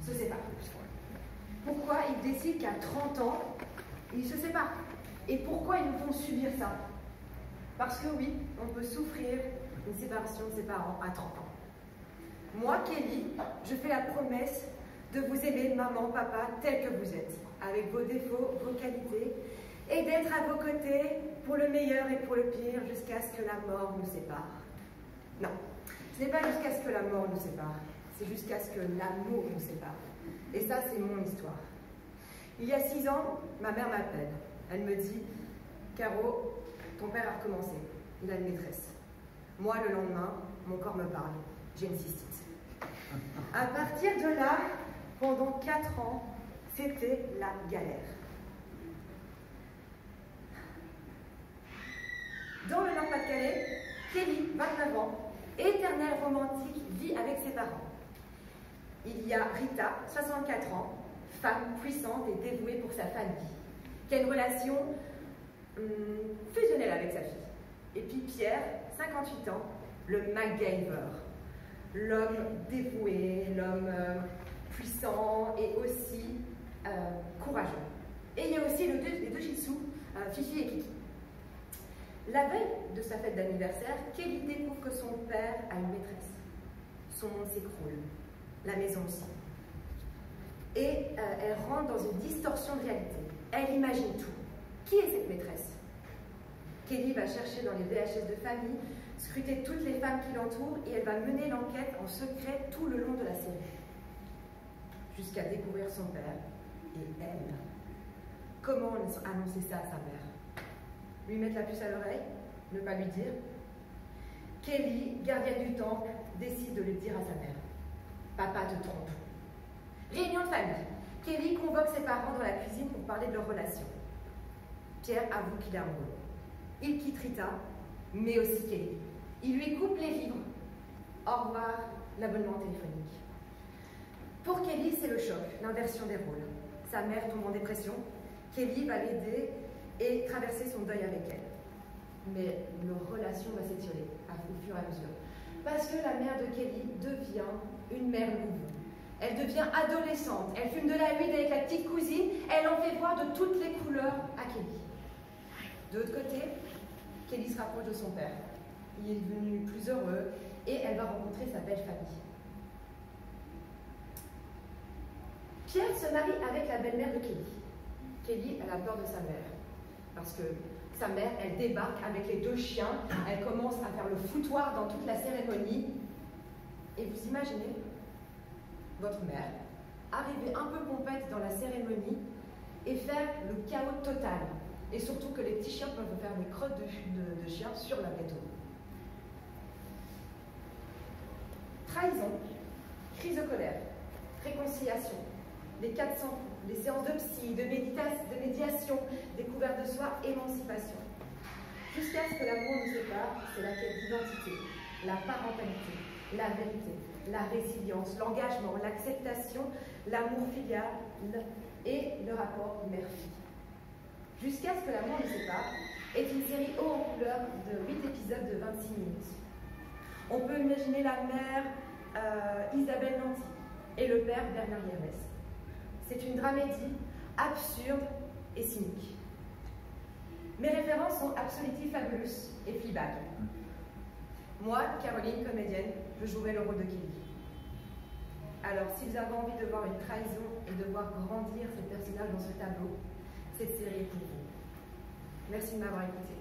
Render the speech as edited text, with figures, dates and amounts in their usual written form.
se séparent. Pourquoi ils décident qu'à 30 ans, ils se séparent? Et pourquoi ils nous font subir ça? Parce que oui, on peut souffrir une séparation de ses parents à 30 ans. Moi, Kelly, je fais la promesse de vous aimer, maman, papa, tel que vous êtes, avec vos défauts, vos qualités, et d'être à vos côtés pour le meilleur et pour le pire, jusqu'à ce que la mort nous sépare. Non, ce n'est pas jusqu'à ce que la mort nous sépare, c'est jusqu'à ce que l'amour nous sépare. Et ça, c'est mon histoire. Il y a 6 ans, ma mère m'appelle. Elle me dit, Caro, ton père a recommencé, il a une maîtresse. Moi, le lendemain, mon corps me parle, j'ai une cystite. À partir de là, pendant 4 ans, c'était la galère. Dans le Nord-Pas-de-Calais, Kelly, 29 ans, éternelle romantique, vit avec ses parents. Il y a Rita, 64 ans, femme puissante et dévouée pour sa famille, qui a une relation fusionnelle avec sa fille. Et puis Pierre, 58 ans, le MacGyver, l'homme dévoué, l'homme puissant et aussi courageux. Et il y a aussi les deux Shih Tzus, Fifi et Kiki. La veille de sa fête d'anniversaire, Kelly découvre que son père a une maîtresse. Son monde s'écroule, la maison aussi. Et elle rentre dans une distorsion de réalité. Elle imagine tout. Qui est cette maîtresse? Kelly va chercher dans les VHS de famille, scruter toutes les femmes qui l'entourent et elle va mener l'enquête en secret tout le long de la série. Jusqu'à découvrir son père et elle. Comment annoncer ça à sa mère? Lui mettre la puce à l'oreille? Ne pas lui dire? Kelly, gardienne du temple, décide de le dire à sa mère. Papa te trompe. Réunion de famille. Kelly convoque ses parents dans la cuisine pour parler de leur relation. Pierre avoue qu'il est amoureux. Il quitte Rita, mais aussi Kelly. Il lui coupe les vivres. Au revoir, l'abonnement téléphonique. Pour Kelly, c'est le choc, l'inversion des rôles. Sa mère tombe en dépression. Kelly va l'aider et traverser son deuil avec elle. Mais leur relation va s'étirer au fur et à mesure. Parce que la mère de Kelly devient une mère louve. Elle devient adolescente. Elle fume de la weed avec la petite cousine. Elle en fait voir de toutes les couleurs à Kelly. De l'autre côté, Kelly se rapproche de son père. Il est devenu plus heureux et elle va rencontrer sa belle famille. Pierre se marie avec la belle-mère de Kelly. Kelly, elle a peur de sa mère. Parce que sa mère, elle débarque avec les 2 chiens. Elle commence à faire le foutoir dans toute la cérémonie. Et vous imaginez votre mère arriver un peu pompette dans la cérémonie et faire le chaos total. Et surtout que les petits chiens peuvent faire des crottes de chiens sur la gâteau. Trahison, crise de colère, réconciliation, les 400 coups, les séances de psy, de médiation, découverte de soi, émancipation. Jusqu'à ce que l'amour nous sépare, c'est la quête d'identité, la parentalité, la vérité, la résilience, l'engagement, l'acceptation, l'amour filial et le rapport mère-fille. Jusqu'à ce que l'amour nous sépare est une série haut en couleur de 8 épisodes de 26 minutes. On peut imaginer la mère Isabelle Nanty et le père Bernard Yermes. C'est une dramédie absurde et cynique. Mes références sont Absolutely Fabulous et Fleabag. Moi, Caroline, comédienne, je jouerai le rôle de Kelly. Alors, si vous avez envie de voir une trahison et de voir grandir ces personnages dans ce tableau, cette série est pour vous. Merci de m'avoir écouté.